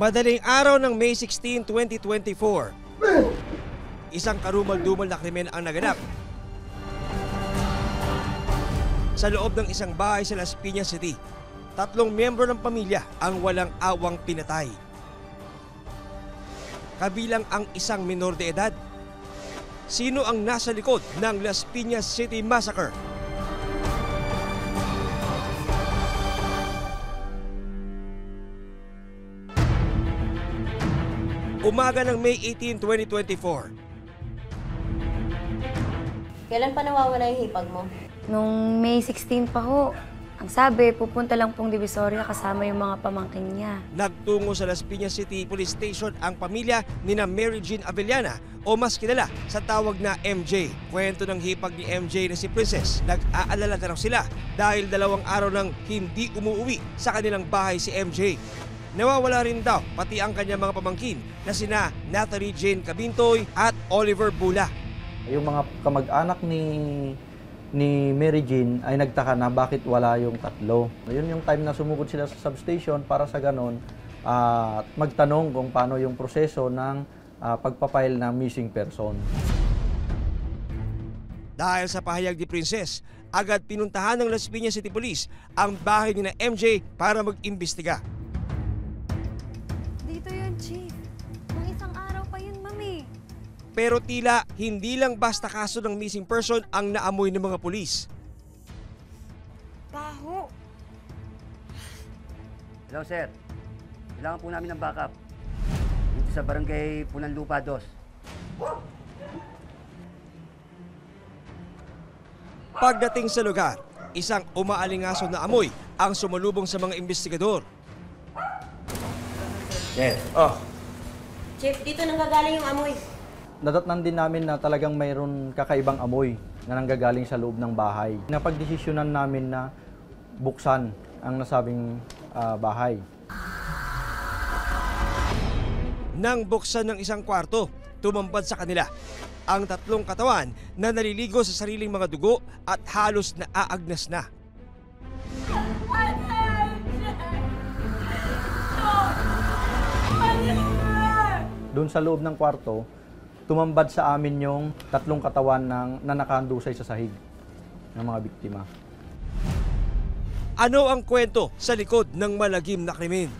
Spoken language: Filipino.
Madaling araw ng May 16, 2024, isang karumal-dumal na krimen ang naganap sa loob ng isang bahay sa Las Piñas City. 3 miyembro ng pamilya ang walang awang pinatay. Kabilang ang isang minor de edad. Sino ang nasa likod ng Las Piñas City Massacre? Umaga ng May 18, 2024. Kailan pa nawawala yung hipag mo? Nung May 16 pa ho. Ang sabi, pupunta lang pong Divisoria kasama yung mga pamangkin niya. Nagtungo sa Las Piñas City Police Station ang pamilya ni na Mary Jean Avellana o mas kilala sa tawag na MJ. Kwento ng hipag ni MJ na si Princess, nag-aalala na raw sila dahil 2 araw nang hindi umuwi sa kanilang bahay si MJ. Nawawala rin daw pati ang kanyang mga pamangkin na sina Natalie Jane Cabintoy at Oliver Bula. Yung mga kamag-anak ni Mary Jean ay nagtaka na bakit wala yung 3. Yun yung time na sumugod sila sa substation para sa ganon magtanong kung paano yung proseso ng pagpapile ng missing person. Dahil sa pahayag ni Princess, agad pinuntahan ng Las Piñas City Police ang bahay ni na MJ para mag-imbestiga. Dito yun, Chief. Nung isang araw pa yun, Mami. Pero tila hindi lang basta kaso ng missing person ang naamoy ng mga pulis. Baho. Hello sir, kailangan po namin ng backup dito sa barangay Punanlupa 2. Pagdating sa lugar, isang umaalingaso na amoy ang sumalubong sa mga investigador. Sir. Chief, dito nanggagaling yung amoy. Nadatnan din namin na talagang mayroon kakaibang amoy na nanggagaling sa loob ng bahay. Napagdesisyonan namin na buksan ang nasabing bahay. Nang buksan ng isang kwarto, tumambad sa kanila ang 3 katawan na naliligo sa sariling mga dugo at halos naaagnas na. Doon sa loob ng kwarto, tumambad sa amin yung 3 katawan na nakahandusay sa sahig ng mga biktima. Ano ang kwento sa likod ng malagim na krimen?